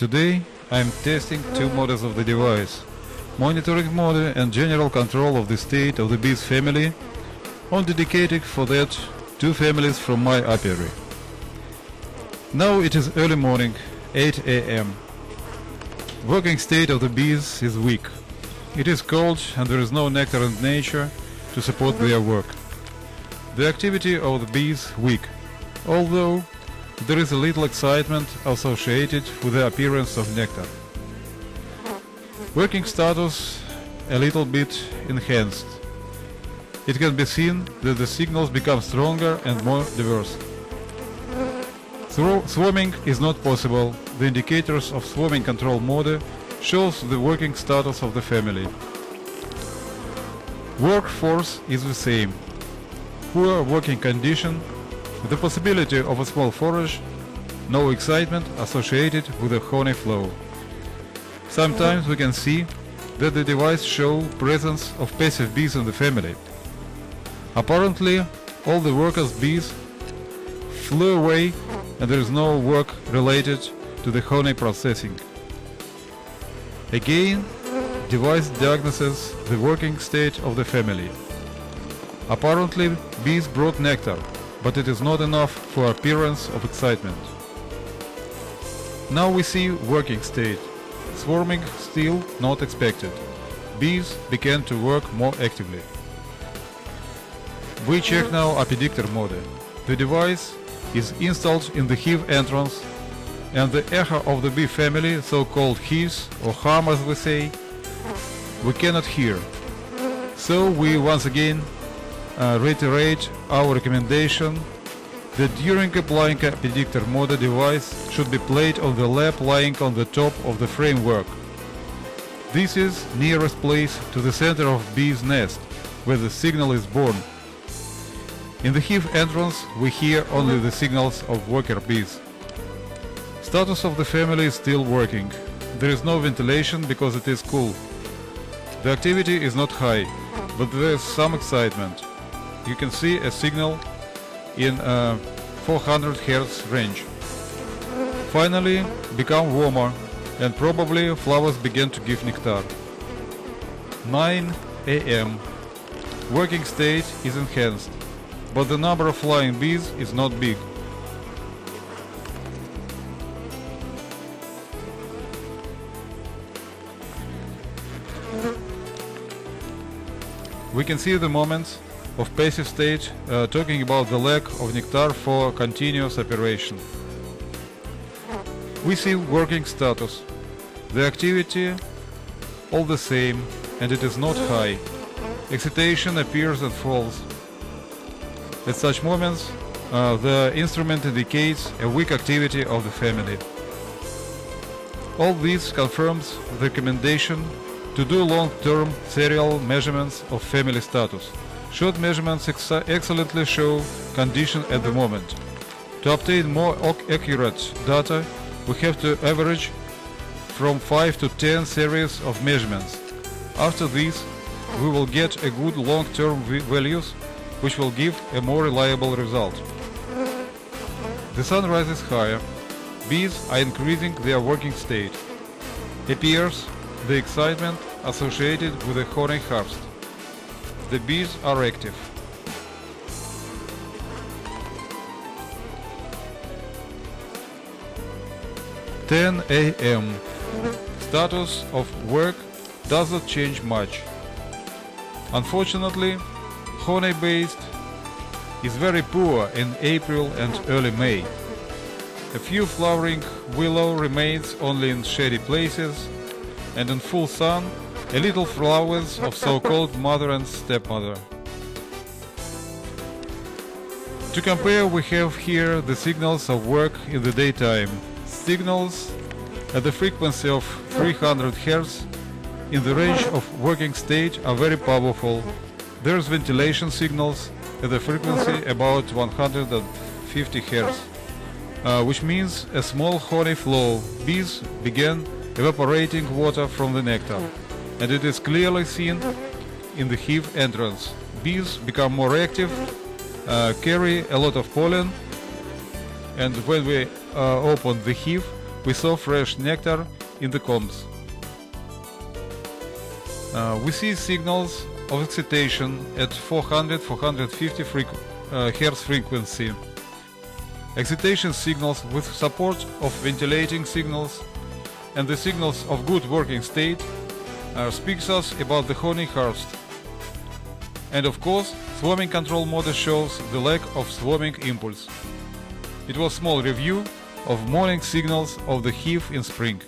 Today I'm testing two models of the device, monitoring mode and general control of the state of the bees family, on dedicated for that two families from my apiary. Now it is early morning, 8 a.m. Working state of the bees is weak. It is cold and there is no nectar in nature to support their work. The activity of the bees weak, although there is a little excitement associated with the appearance of nectar. Working status a little bit enhanced. It can be seen that the signals become stronger and more diverse. Swarming is not possible. The indicators of swarming control mode shows the working status of the family. Workforce is the same. Poor working condition, the possibility of a small forage, no excitement associated with the honey flow. Sometimes we can see that the device shows presence of passive bees in the family. Apparently, all the workers' bees flew away and there is no work related to the honey processing. Again, device diagnoses the working state of the family. Apparently, bees brought nectar, but it is not enough for appearance of excitement. Now we see working state. Swarming still not expected. Bees began to work more actively. We check now Apidictor mode. The device is installed in the hive entrance and the echo of the bee family, so-called hives or hum as we say, we cannot hear. So we once again reiterate our recommendation that during applying Apidictor mode device should be played on the lap lying on the top of the framework. This is nearest place to the center of bee's nest, where the signal is born. In the hive entrance we hear only the signals of worker bees. Status of the family is still working. There is no ventilation because it is cool. The activity is not high, but there is some excitement. You can see a signal in 400 Hz range. Finally become warmer and probably flowers begin to give nectar. 9 a.m. Working state is enhanced, but the number of flying bees is not big. We can see the moments of passive state talking about the lack of nectar for continuous operation. We see working status. The activity all the same and it is not high. Excitation appears and falls. At such moments the instrument indicates a weak activity of the family. All this confirms the recommendation to do long-term serial measurements of family status. Short measurements excellently show condition at the moment. To obtain more accurate data, we have to average from 5 to 10 series of measurements. After this, we will get a good long-term values, which will give a more reliable result. The sun rises higher. Bees are increasing their working state. Appears the excitement associated with the honey harvest. The bees are active. (10 a.m.) Status of work does not change much. Unfortunately, honey-based is very poor in April and early May. A few flowering willow remains only in shady places, and in full sun a little flowers of so-called mother and stepmother. To compare, we have here the signals of work in the daytime. Signals at the frequency of 300 Hz in the range of working state are very powerful. There's ventilation signals at the frequency about 150 Hz, which means a small honey flow. Bees begin evaporating water from the nectar, and it is clearly seen in the hive entrance. Bees become more active, carry a lot of pollen, and when we open the hive, we saw fresh nectar in the combs. We see signals of excitation at 400-450 Hz frequency. Excitation signals with support of ventilating signals and the signals of good working state speaks us about the honey harvest. And of course, swarming control mode shows the lack of swarming impulse. It was a small review of morning signals of the hive in spring.